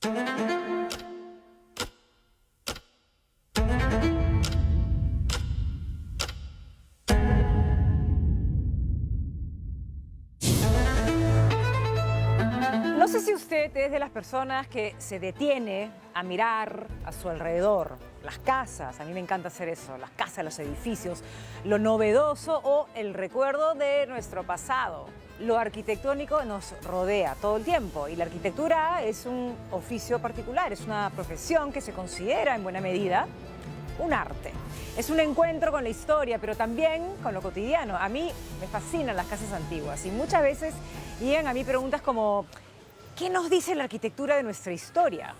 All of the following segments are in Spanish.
No sé si usted es de las personas que se detiene a mirar a su alrededor, las casas, a mí me encanta hacer eso, las casas, los edificios, lo novedoso o el recuerdo de nuestro pasado. Lo arquitectónico nos rodea todo el tiempo y la arquitectura es un oficio particular, es una profesión que se considera en buena medida un arte. Es un encuentro con la historia, pero también con lo cotidiano. A mí me fascinan las casas antiguas y muchas veces llegan a mí preguntas como: ¿qué nos dice la arquitectura de nuestra historia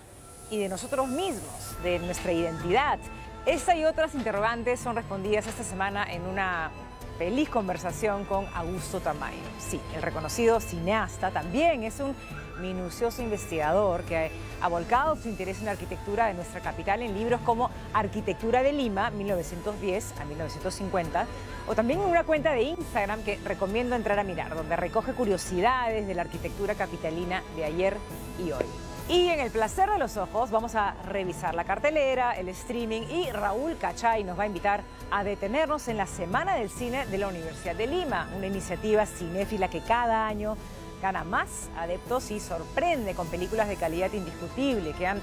y de nosotros mismos, de nuestra identidad? Esta y otras interrogantes son respondidas esta semana en una feliz conversación con Augusto Tamayo. Sí, el reconocido cineasta también es un minucioso investigador que ha volcado su interés en la arquitectura de nuestra capital en libros como Arquitectura de Lima, 1910 a 1950, o también en una cuenta de Instagram que recomiendo entrar a mirar, donde recoge curiosidades de la arquitectura capitalina de ayer y hoy. Y en el placer de los ojos vamos a revisar la cartelera, el streaming, y Raúl Cachay nos va a invitar a detenernos en la Semana del Cine de la Universidad de Lima, una iniciativa cinéfila que cada año gana más adeptos y sorprende con películas de calidad indiscutible que han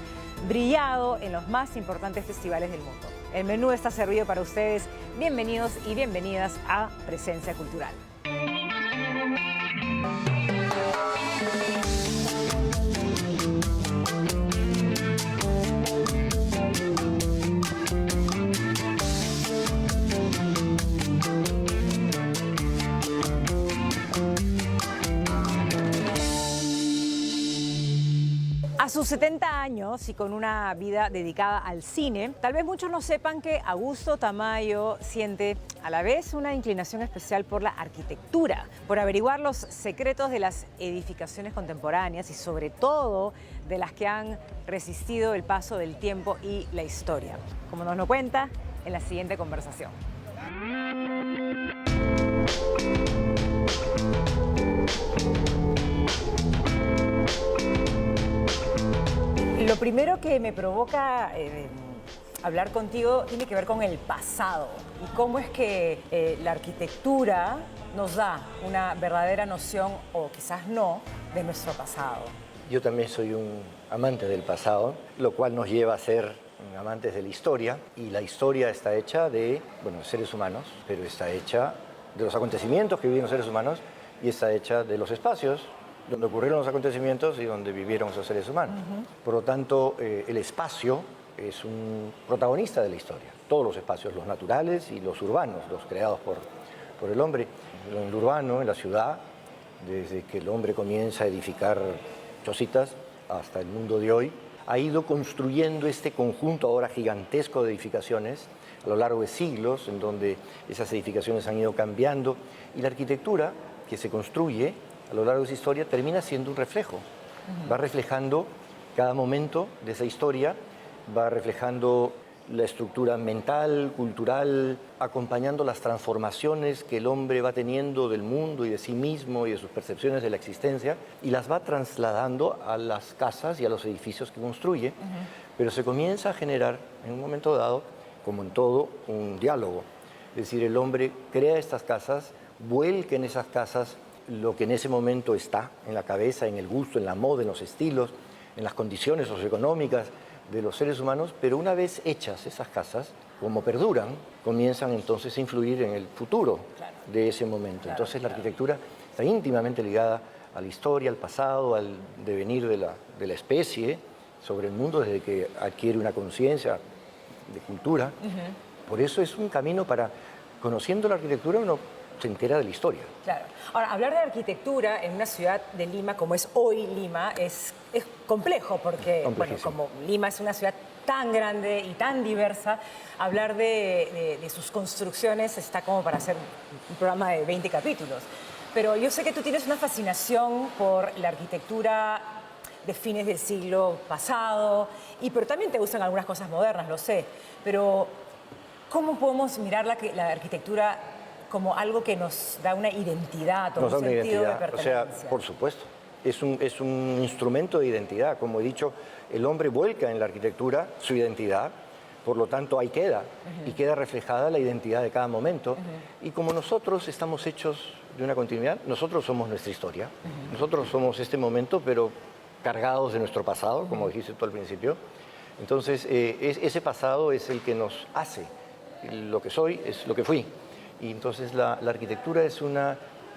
brillado en los más importantes festivales del mundo. El menú está servido para ustedes. Bienvenidos y bienvenidas a Presencia Cultural. A sus 70 años y con una vida dedicada al cine, tal vez muchos no sepan que Augusto Tamayo siente a la vez una inclinación especial por la arquitectura, por averiguar los secretos de las edificaciones contemporáneas y sobre todo de las que han resistido el paso del tiempo y la historia, como nos lo cuenta en la siguiente conversación. Lo primero que me provoca hablar contigo tiene que ver con el pasado y cómo es que la arquitectura nos da una verdadera noción, o quizás no, de nuestro pasado. Yo también soy un amante del pasado, lo cual nos lleva a ser amantes de la historia, y la historia está hecha de, bueno, seres humanos, pero está hecha de los acontecimientos que viven los seres humanos y está hecha de los espacios donde ocurrieron los acontecimientos y donde vivieron esos seres humanos. Por lo tanto, el espacio es un protagonista de la historia. Todos los espacios, los naturales y los urbanos, los creados por el hombre. En el urbano, en la ciudad, desde que el hombre comienza a edificar chocitas hasta el mundo de hoy, ha ido construyendo este conjunto ahora gigantesco de edificaciones a lo largo de siglos, en donde esas edificaciones han ido cambiando, y la arquitectura que se construye a lo largo de esa historia termina siendo un reflejo. Va reflejando cada momento de esa historia, va reflejando la estructura mental, cultural, acompañando las transformaciones que el hombre va teniendo del mundo y de sí mismo y de sus percepciones de la existencia, y las va trasladando a las casas y a los edificios que construye. Pero se comienza a generar, en un momento dado, como en todo, un diálogo. Es decir, el hombre crea estas casas, vuelca en esas casas lo que en ese momento está en la cabeza, en el gusto, en la moda, en los estilos, en las condiciones socioeconómicas de los seres humanos, pero una vez hechas esas casas, como perduran, comienzan entonces a influir en el futuro de ese momento. Entonces la arquitectura está íntimamente ligada a la historia, al pasado, al devenir de la especie sobre el mundo desde que adquiere una conciencia de cultura. Por eso es un camino para, conociendo la arquitectura, uno se entera de la historia. Claro. Ahora, hablar de arquitectura en una ciudad de Lima, como es hoy Lima, es complejo porque, bueno, como Lima es una ciudad tan grande y tan diversa, hablar de sus construcciones está como para hacer un programa de 20 capítulos. Pero yo sé que tú tienes una fascinación por la arquitectura de fines del siglo pasado, pero también te gustan algunas cosas modernas, lo sé. Pero, ¿cómo podemos mirar la arquitectura como algo que nos da una identidad o un sentido de pertenencia? O sea, por supuesto. es un instrumento de identidad. Como he dicho, el hombre vuelca en la arquitectura su identidad, por lo tanto ahí queda, y queda reflejada la identidad de cada momento. Y como nosotros estamos hechos de una continuidad, nosotros somos nuestra historia, nosotros somos este momento, pero cargados de nuestro pasado, como dijiste tú al principio. Entonces, ese pasado es el que nos hace. Lo que soy es lo que fui. Y entonces la arquitectura es un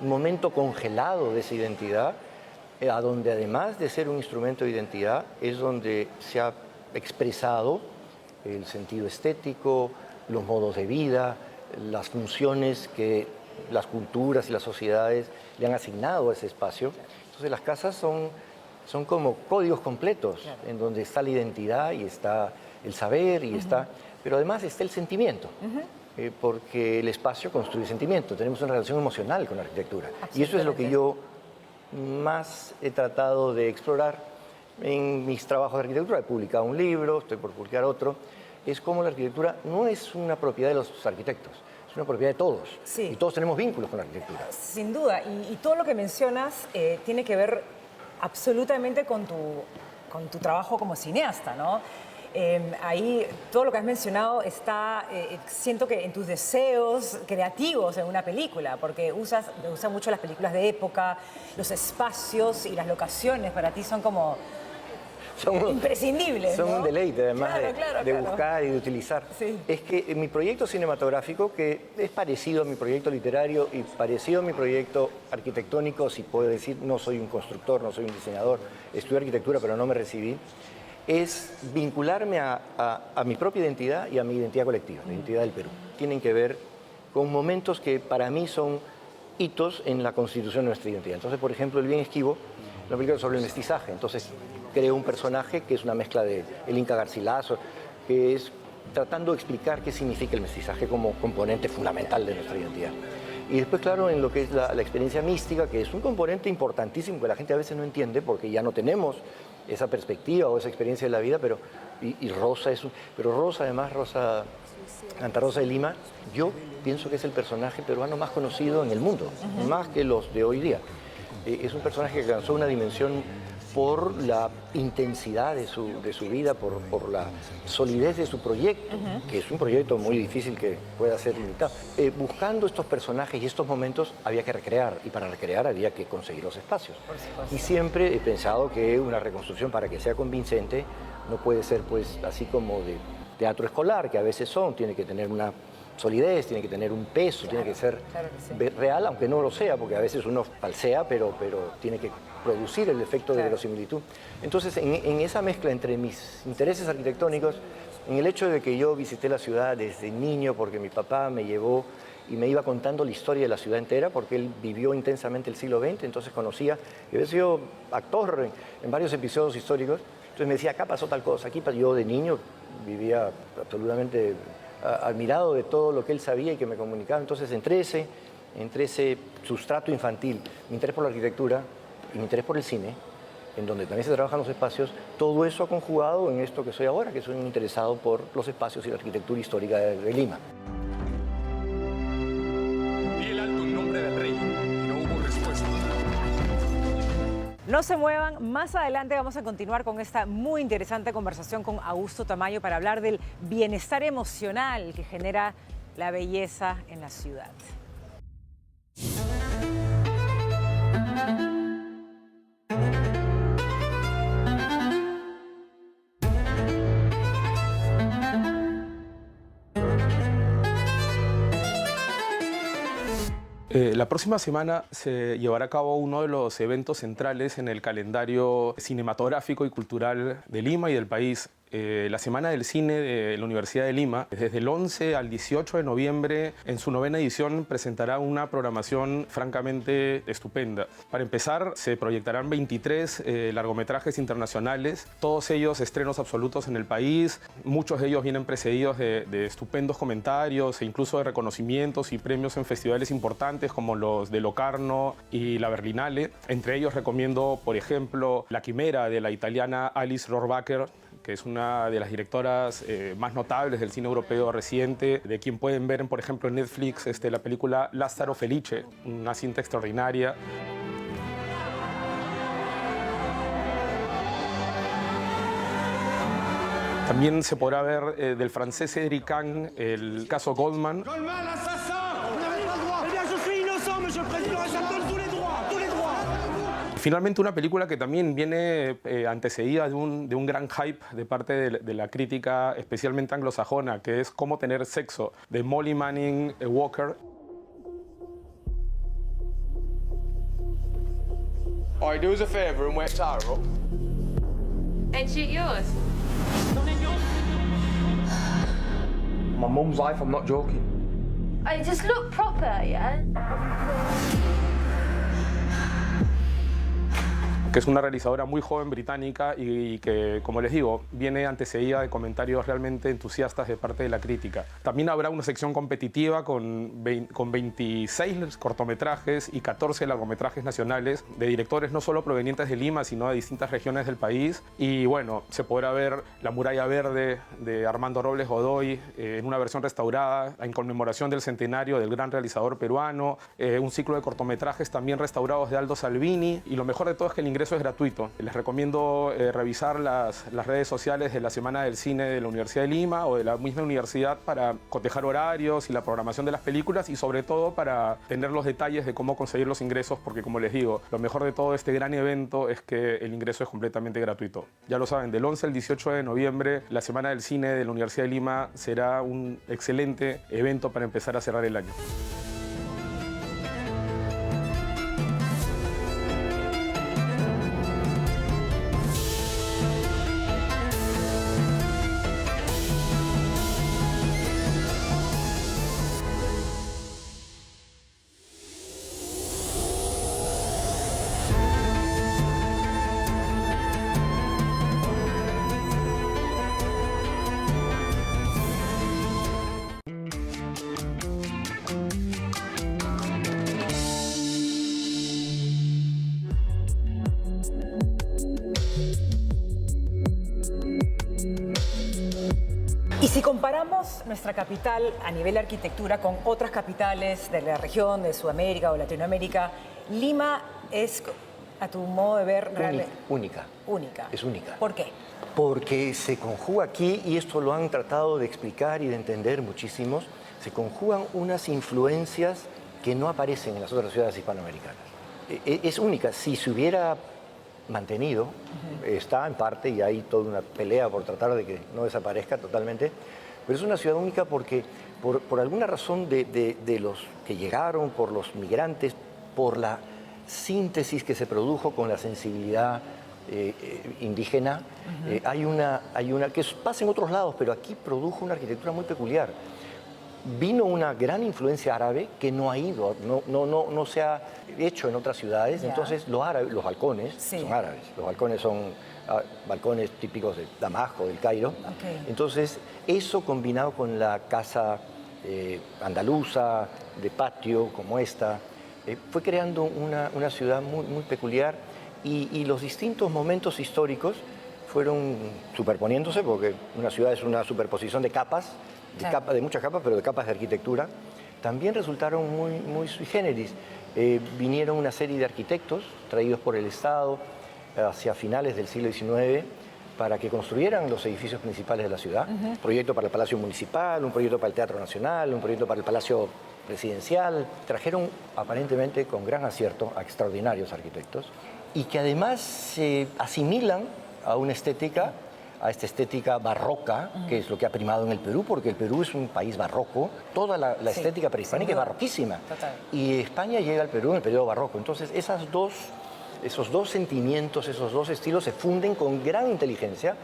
momento congelado de esa identidad, a donde además de ser un instrumento de identidad, es donde se ha expresado el sentido estético, los modos de vida, las funciones que las culturas y las sociedades le han asignado a ese espacio. Entonces las casas son como códigos completos, claro, en donde está la identidad y está el saber y está... Pero además está el sentimiento, porque el espacio construye sentimiento. Tenemos una relación emocional con la arquitectura. Y eso es lo que yo más he tratado de explorar en mis trabajos de arquitectura. He publicado un libro, estoy por publicar otro. Es como la arquitectura no es una propiedad de los arquitectos, es una propiedad de todos. Sí. Y todos tenemos vínculos con la arquitectura. Sin duda. Y todo lo que mencionas tiene que ver absolutamente con tu trabajo como cineasta, ¿no? Ahí todo lo que has mencionado está, siento que en tus deseos creativos en una película, porque usas mucho las películas de época, los espacios y las locaciones para ti son como imprescindibles. Son, ¿no?, un deleite, además, claro, de buscar y de utilizar. Sí. Es que en mi proyecto cinematográfico, que es parecido a mi proyecto literario y parecido a mi proyecto arquitectónico, si puedo decir, no soy un constructor, no soy un diseñador, estudié arquitectura pero no me recibí, es vincularme a mi propia identidad y a mi identidad colectiva, la identidad del Perú. Tienen que ver con momentos que para mí son hitos en la constitución de nuestra identidad. Entonces, por ejemplo, El bien esquivo, una película sobre el mestizaje. Entonces, creo un personaje que es una mezcla de el Inca Garcilaso, que es tratando de explicar qué significa el mestizaje como componente fundamental de nuestra identidad. Y después, claro, en lo que es la experiencia mística, que es un componente importantísimo que la gente a veces no entiende porque ya no tenemos esa perspectiva o esa experiencia de la vida, pero Rosa pero Rosa, además, Santa Rosa de Lima, yo pienso que es el personaje peruano más conocido en el mundo, más que los de hoy día. Es un personaje que alcanzó una dimensión por la intensidad de su vida, por la solidez de su proyecto, que es un proyecto muy difícil que pueda ser limitado. Buscando estos personajes y estos momentos había que recrear, y para recrear había que conseguir los espacios. Y siempre he pensado que una reconstrucción, para que sea convincente, no puede ser pues así como de teatro escolar, que a veces tiene que tener una solidez, tiene que tener un peso, claro, tiene que ser real, aunque no lo sea, porque a veces uno falsea, pero tiene que producir el efecto de verosimilitud. Entonces, en esa mezcla entre mis intereses arquitectónicos, en el hecho de que yo visité la ciudad desde niño, porque mi papá me llevó y me iba contando la historia de la ciudad entera, porque él vivió intensamente el siglo XX, entonces conocía, y había sido actor en varios episodios históricos, entonces me decía, acá pasó tal cosa, aquí pasó. Yo de niño vivía absolutamente admirado de todo lo que él sabía y que me comunicaba. Entonces, entre ese sustrato infantil, mi interés por la arquitectura y mi interés por el cine, en donde también se trabajan los espacios, todo eso ha conjugado en esto que soy ahora, que soy un interesado por los espacios y la arquitectura histórica de Lima. Di el alto en nombre del rey y no hubo respuesta. No se muevan, más adelante vamos a continuar con esta muy interesante conversación con Augusto Tamayo para hablar del bienestar emocional que genera la belleza en la ciudad. La próxima semana se llevará a cabo uno de los eventos centrales en el calendario cinematográfico y cultural de Lima y del país. La Semana del Cine de la Universidad de Lima, desde el 11 al 18 de noviembre, en su 9ª edición, presentará una programación francamente estupenda. Para empezar, se proyectarán 23 largometrajes internacionales, todos ellos estrenos absolutos en el país. Muchos de ellos vienen precedidos de estupendos comentarios e incluso de reconocimientos y premios en festivales importantes como los de Locarno y la Berlinale. Entre ellos recomiendo, por ejemplo, La Quimera, de la italiana Alice Rohrwacher, que es una de las directoras más notables del cine europeo reciente, de quien pueden ver, por ejemplo, en Netflix la película Lázaro Felice, una cinta extraordinaria. También se podrá ver del francés Cédric Kahn el caso Goldman. Goldman, assassin! Vous n'avez pas le droit! Eh bien, je suis innocent, monsieur le président, et ça me donne tous les droits! Tous les droits! Finalmente, una película que también viene antecedida de un gran hype de parte de la crítica, especialmente anglosajona, que es Cómo tener sexo, de Molly Manning Walker. All right, do us a favor and wet towel. And shoot yours. My mum's life, I'm not joking. I just look proper, yeah? Que es una realizadora muy joven británica y que, como les digo, viene antecedida de comentarios realmente entusiastas de parte de la crítica. También habrá una sección competitiva con 26 cortometrajes y 14 largometrajes nacionales de directores no solo provenientes de Lima, sino de distintas regiones del país. Y bueno, se podrá ver La Muralla Verde de Armando Robles Godoy en una versión restaurada en conmemoración del centenario del gran realizador peruano, un ciclo de cortometrajes también restaurados de Aldo Salvini, y lo mejor de todo es que el ingreso es gratuito. Les recomiendo revisar las redes sociales de la Semana del Cine de la Universidad de Lima o de la misma universidad para cotejar horarios y la programación de las películas, y sobre todo para tener los detalles de cómo conseguir los ingresos, porque como les digo, lo mejor de todo este gran evento es que el ingreso es completamente gratuito. Ya lo saben, del 11 al 18 de noviembre, la Semana del Cine de la Universidad de Lima será un excelente evento para empezar a cerrar el año. Y si comparamos nuestra capital a nivel de arquitectura con otras capitales de la región, de Sudamérica o Latinoamérica, Lima es, a tu modo de ver, Única. única. Es única. ¿Por qué? Porque se conjuga aquí, y esto lo han tratado de explicar y de entender muchísimos, se conjugan unas influencias que no aparecen en las otras ciudades hispanoamericanas. Es única. Si se hubiera mantenido, está en parte, y hay toda una pelea por tratar de que no desaparezca totalmente, pero es una ciudad única porque por alguna razón de los que llegaron, por los migrantes, por la síntesis que se produjo con la sensibilidad indígena, hay una que pasa en otros lados, pero aquí produjo una arquitectura muy peculiar. Vino una gran influencia árabe que no ha ido, no se ha hecho en otras ciudades. Entonces los balcones son árabes. Los balcones son balcones típicos de Damasco, del Cairo. Entonces eso combinado con la casa andaluza, de patio como esta, fue creando una ciudad muy peculiar, y los distintos momentos históricos fueron superponiéndose, porque una ciudad es una superposición de capas, de muchas capas, pero de capas de arquitectura. También resultaron muy sui generis. Vinieron una serie de arquitectos traídos por el Estado hacia finales del siglo XIX para que construyeran los edificios principales de la ciudad. Un proyecto para el Palacio Municipal, un proyecto para el Teatro Nacional, un proyecto para el Palacio Presidencial. Trajeron aparentemente con gran acierto a extraordinarios arquitectos, y que además se asimilan a una estética, a esta estética barroca, que es lo que ha primado en el Perú, porque el Perú es un país barroco. Toda la estética prehispánica es barroquísima. Total. Y España llega al Perú en el periodo barroco. Entonces, esos dos sentimientos, esos dos estilos se funden con gran inteligencia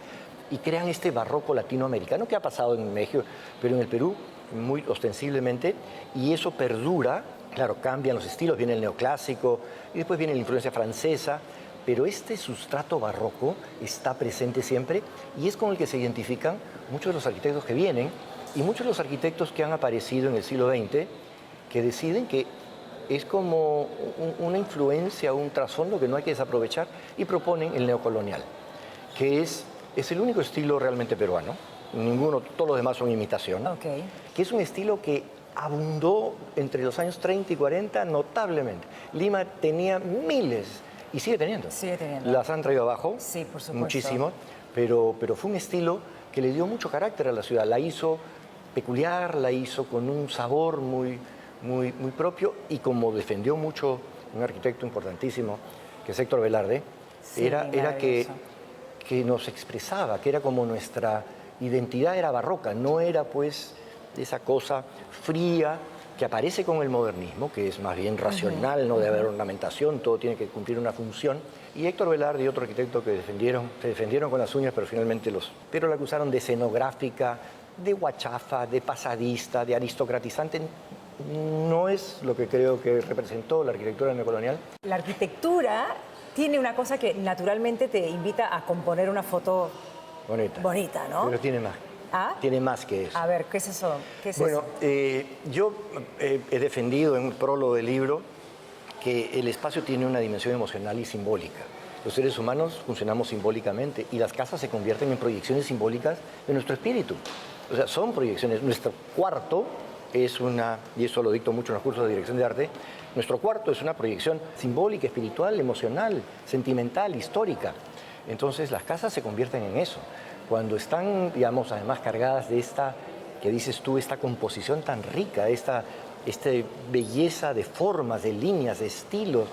y crean este barroco latinoamericano que ha pasado en México, pero en el Perú muy ostensiblemente, y eso perdura. Claro, cambian los estilos, viene el neoclásico y después viene la influencia francesa, pero este sustrato barroco está presente siempre, y es con el que se identifican muchos de los arquitectos que vienen y muchos de los arquitectos que han aparecido en el siglo XX, que deciden que es como una influencia, un trasfondo que no hay que desaprovechar, y proponen el neocolonial, que es el único estilo realmente peruano. Ninguno, todos los demás son imitación, que es un estilo que abundó entre los años 30 y 40 notablemente. Lima tenía miles, y sigue teniendo. Sigue teniendo. Las han traído abajo, sí, por supuesto, muchísimo, pero fue un estilo que le dio mucho carácter a la ciudad, la hizo peculiar, la hizo con un sabor muy propio, y como defendió mucho un arquitecto importantísimo, que es Héctor Velarde, Sí, era que nos expresaba, que era como nuestra identidad era barroca, no era pues esa cosa fría que aparece con el modernismo, que es más bien racional, no debe haber ornamentación, todo tiene que cumplir una función. Y Héctor Velarde y otro arquitecto que se defendieron con las uñas, pero finalmente pero la acusaron de escenográfica, de guachafa, de pasadista, de aristocratizante. No es lo que creo que representó la arquitectura neocolonial. La arquitectura tiene una cosa que naturalmente te invita a componer una foto bonita, ¿no? Pero tiene más. ¿Ah? Tiene más que eso. A ver, ¿qué es eso? ¿Qué es Bueno, eso? yo he defendido en un prólogo del libro que el espacio tiene una dimensión emocional y simbólica. Los seres humanos funcionamos simbólicamente y las casas se convierten en proyecciones simbólicas de nuestro espíritu. O sea, son proyecciones. Nuestro cuarto es y eso lo dicto mucho en los cursos de dirección de arte, nuestro cuarto es una proyección simbólica, espiritual, emocional, sentimental, histórica. Entonces las casas se convierten en eso. Cuando están, digamos, además cargadas de esta, que dices tú, esta composición tan rica, esta belleza de formas, de líneas, de estilos,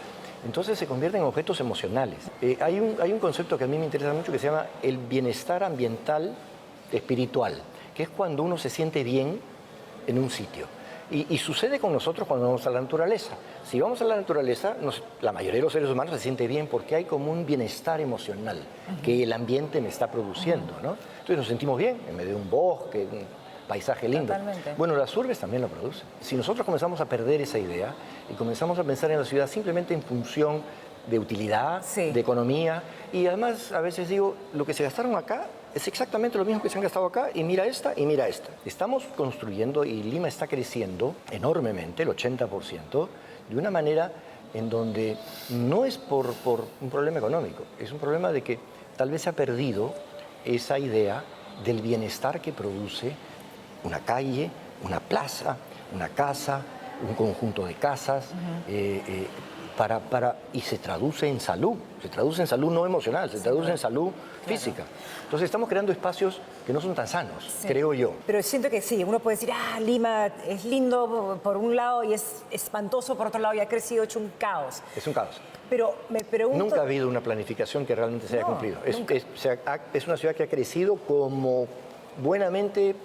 entonces se convierten en objetos emocionales. Hay un concepto que a mí me interesa mucho que se llama el bienestar ambiental espiritual, que es cuando uno se siente bien en un sitio. Y sucede con nosotros cuando vamos a la naturaleza. Si vamos a la naturaleza, la mayoría de los seres humanos se siente bien porque hay como un bienestar emocional que el ambiente me está produciendo, ¿no? Entonces nos sentimos bien en medio de un bosque, un paisaje lindo. Totalmente. Bueno, las urbes también lo producen. Si nosotros comenzamos a perder esa idea y comenzamos a pensar en la ciudad simplemente en función de utilidad, Sí. de economía, y además a veces digo, lo que se gastaron acá es exactamente lo mismo que se han gastado acá, y mira esta, y mira esta. Estamos construyendo, y Lima está creciendo enormemente, el 80%, de una manera en donde no es por un problema económico, es un problema de que tal vez se ha perdido esa idea del bienestar que produce una calle, una plaza, una casa, un conjunto de casas, y se traduce en salud. Se traduce en salud no emocional, se traduce en salud física. Entonces estamos creando espacios que no son tan sanos, creo yo. Pero siento que sí, uno puede decir, Lima es lindo por un lado y es espantoso por otro lado y ha crecido hecho un caos. Es un caos. Pero me pregunto... Nunca ha habido una planificación que realmente se haya cumplido. Es una ciudad que ha crecido como buenamente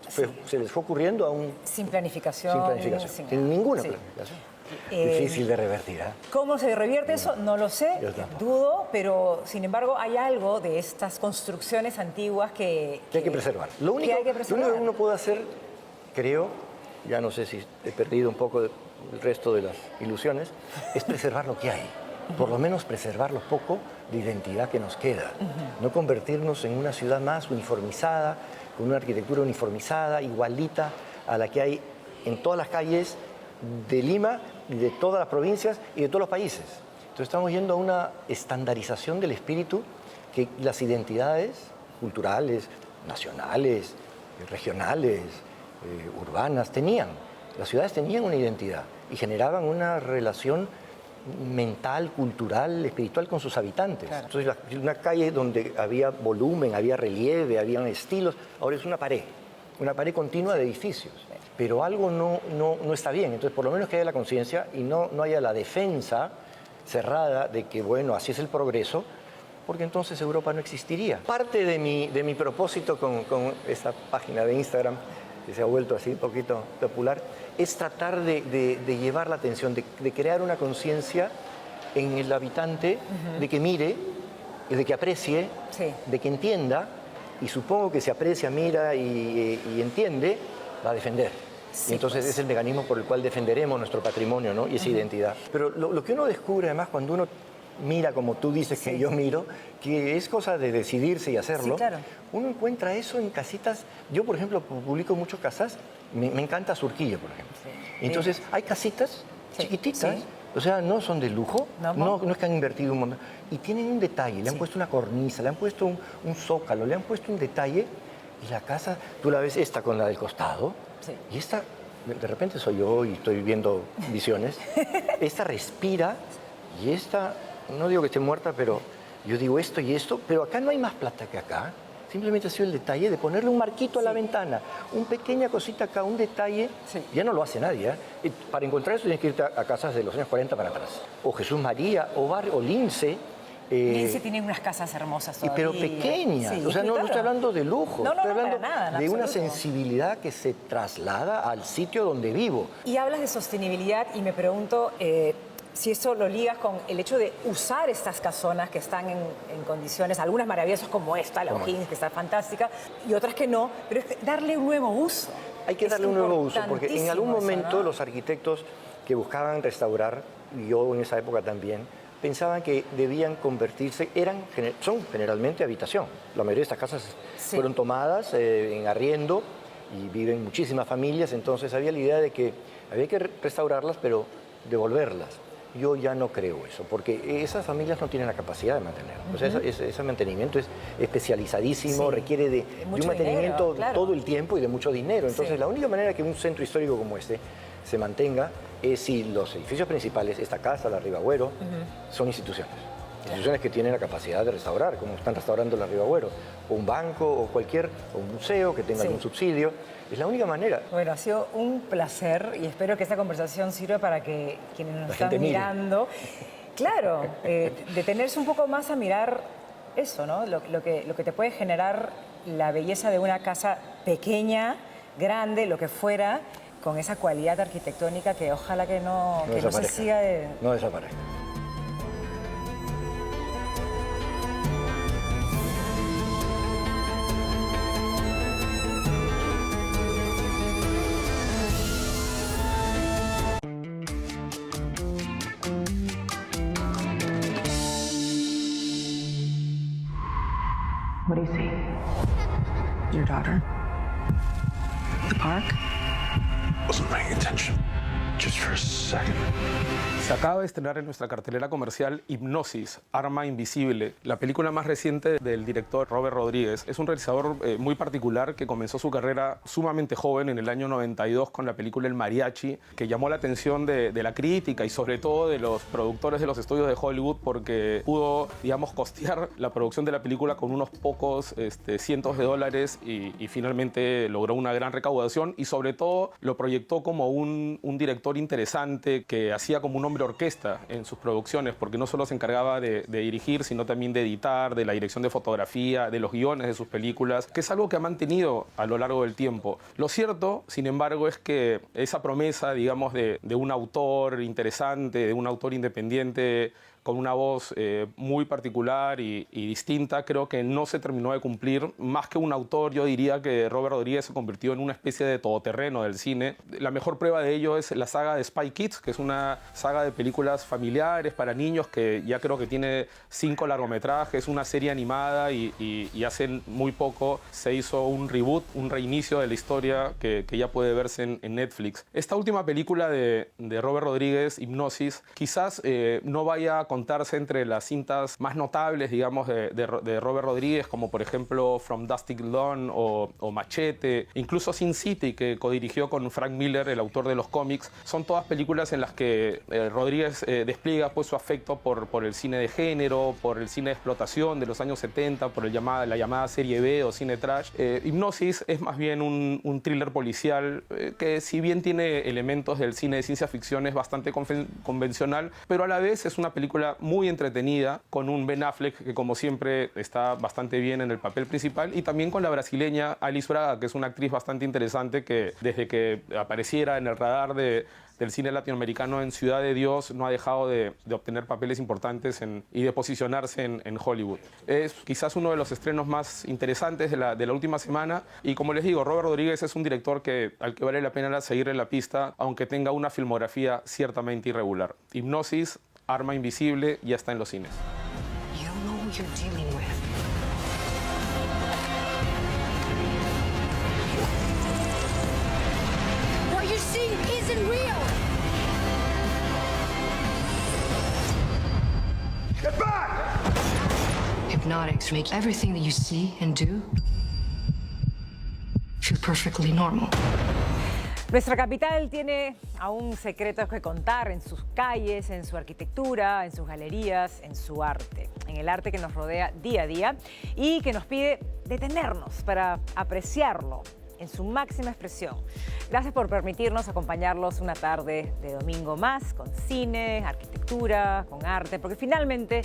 se les fue ocurriendo Sin planificación. sin planificación, sin ninguna planificación. Difícil de revertir, ¿eh? ¿Cómo se revierte eso? No lo sé, Yo tampoco. dudo, pero sin embargo hay algo de estas construcciones antiguas que hay que preservar. Lo único hay que que preservar. uno puede hacer, creo, ya no sé si he perdido un poco el resto de las ilusiones, es preservar lo que hay. Por lo menos preservar lo poco de identidad que nos queda. No convertirnos en una ciudad más uniformizada, con una arquitectura uniformizada, igualita a la que hay en todas las calles de Lima, y de todas las provincias y de todos los países. Entonces estamos yendo a una estandarización del espíritu que las identidades culturales, nacionales, regionales, urbanas, tenían. Las ciudades tenían una identidad y generaban una relación mental, cultural, espiritual con sus habitantes. Claro. Entonces una calle donde había volumen, había relieve, habían estilos, ahora es una pared continua de edificios. Pero algo no está bien. Entonces, por lo menos que haya la conciencia y no haya la defensa cerrada de que, bueno, así es el progreso, porque entonces Europa no existiría. Parte de mi propósito con esta página de Instagram, que se ha vuelto así un poquito popular, es tratar de llevar la atención, de crear una conciencia en el habitante, de que mire, de que aprecie, de que entienda, y supongo que si aprecia, mira y entiende, va a defender. Sí, y entonces es el mecanismo por el cual defenderemos nuestro patrimonio, ¿no? Y esa identidad. Pero lo que uno descubre además cuando uno mira como tú dices que yo miro, que es cosa de decidirse y hacerlo, Sí, claro. uno encuentra eso en casitas. Yo, por ejemplo, publico muchas casas, me encanta Surquillo, por ejemplo. Sí. Entonces hay casitas chiquititas, sí. o sea, no son de lujo, No. no es que han invertido un montón, y tienen un detalle, le han puesto una cornisa, le han puesto un zócalo, le han puesto un detalle, y la casa, tú la ves esta con la del costado, y esta, de repente soy yo y estoy viendo visiones, esta respira, y esta, no digo que esté muerta, pero yo digo esto y esto, pero acá no hay más plata que acá. simplemente ha sido el detalle de ponerle un marquito a la ventana, una pequeña cosita acá, un detalle. Ya no lo hace nadie. Y para encontrar eso tienes que irte a casas de los años 40 para atrás. O Jesús María, o Lince. Lince tiene unas casas hermosas todavía. Pero pequeñas, o sea, no estoy hablando de lujo, estoy hablando para nada, de una absoluto. sensibilidad que se traslada al sitio donde vivo. Y hablas de sostenibilidad y me pregunto si eso lo ligas con el hecho de usar estas casonas que están en condiciones, algunas maravillosas como esta, la O'Higgins, que está fantástica, y otras que no, pero es darle un nuevo uso. Hay que darle un nuevo uso, porque en algún momento eso, ¿no? los arquitectos que buscaban restaurar, y yo en esa época también, pensaban que debían convertirse, son generalmente habitación. La mayoría de estas casas fueron tomadas en arriendo y viven muchísimas familias, entonces había la idea de que había que restaurarlas, pero devolverlas. Yo ya no creo eso, porque esas familias no tienen la capacidad de mantenerlo. O sea, ese mantenimiento es especializadísimo, requiere de un mantenimiento dinero, claro. todo el tiempo y de mucho dinero. Entonces, la única manera que un centro histórico como este se mantenga es si los edificios principales, esta casa, la Ribagüero, son instituciones. Instituciones que tienen la capacidad de restaurar, como están restaurando la Ribagüero, o un banco, o un museo que tenga algún subsidio. Es la única manera. Bueno, ha sido un placer y espero que esta conversación sirva para que quienes nos están gente mire. mirando, claro, detenerse un poco más a mirar eso, ¿no? Lo que te puede generar la belleza de una casa pequeña, grande, lo que fuera, con esa cualidad arquitectónica que ojalá que no se siga de... No desaparezca. What do you see? Your daughter? The park? Wasn't paying attention. Just for a second. Se acaba de estrenar en nuestra cartelera comercial Hipnosis, Arma Invisible, la película más reciente del director Robert Rodríguez. Es un realizador muy particular que comenzó su carrera sumamente joven en el año 92 con la película El Mariachi, que llamó la atención de la crítica y sobre todo de los productores de los estudios de Hollywood porque pudo, digamos, costear la producción de la película con unos pocos cientos de dólares y finalmente logró una gran recaudación y sobre todo lo proyectó como un director interesante que hacía como un hombre orquesta en sus producciones, porque no solo se encargaba de dirigir, sino también de editar, de la dirección de fotografía, de los guiones de sus películas, que es algo que ha mantenido a lo largo del tiempo. Lo cierto, sin embargo, es que esa promesa, digamos, de un autor interesante, de un autor independiente, con una voz muy particular y distinta, creo que no se terminó de cumplir. Más que un autor, yo diría que Robert Rodríguez se convirtió en una especie de todoterreno del cine. La mejor prueba de ello es la saga de Spy Kids, que es una saga de películas familiares para niños que ya creo que tiene 5 largometrajes, una serie animada y hace muy poco se hizo un reboot, un reinicio de la historia que ya puede verse en Netflix. Esta última película de Robert Rodríguez, Hipnosis, quizás no vaya a contarse entre las cintas más notables, digamos, de Robert Rodríguez, como por ejemplo From Dusk Till Dawn o Machete, incluso Sin City, que codirigió con Frank Miller, el autor de los cómics. Son todas películas en las que Rodríguez despliega pues, su afecto por el cine de género, por el cine de explotación de los años 70, por la llamada serie B o cine trash. Hipnosis es más bien un thriller policial que, si bien tiene elementos del cine de ciencia ficción, es bastante convencional, pero a la vez es una película muy entretenida, con un Ben Affleck que, como siempre, está bastante bien en el papel principal, y también con la brasileña Alice Braga, que es una actriz bastante interesante que, desde que apareciera en el radar del cine latinoamericano en Ciudad de Dios, no ha dejado de obtener papeles importantes y de posicionarse en Hollywood. Es quizás uno de los estrenos más interesantes de la última semana, y como les digo, Robert Rodríguez es un director al que vale la pena seguirle la pista, aunque tenga una filmografía ciertamente irregular. Hipnosis, Arma Invisible, ya está en los cines. You don't know who you're dealing with. What you're seeing isn't real. Get back! Hypnotics make everything that you see and do feel perfectly normal. Nuestra capital tiene aún secretos que contar en sus calles, en su arquitectura, en sus galerías, en su arte. En en el arte que nos rodea día a día y que nos pide detenernos para apreciarlo en su máxima expresión. Gracias por permitirnos acompañarlos una tarde de domingo más con cine, arquitectura, con arte, porque finalmente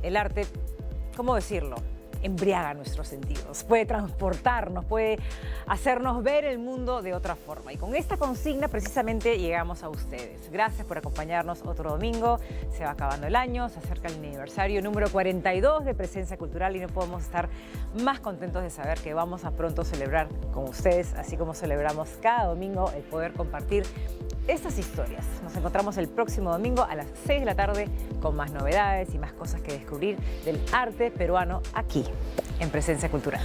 el arte, ¿cómo decirlo?, embriaga nuestros sentidos, puede transportarnos, puede hacernos ver el mundo de otra forma. Y con esta consigna precisamente llegamos a ustedes. Gracias por acompañarnos otro domingo. Se va acabando el año, se acerca el aniversario número 42 de Presencia Cultural y no podemos estar más contentos de saber que vamos a pronto celebrar con ustedes, así como celebramos cada domingo el poder compartir estas historias. Nos encontramos el próximo domingo a las 6 de la tarde con más novedades y más cosas que descubrir del arte peruano aquí, en Presencia Cultural.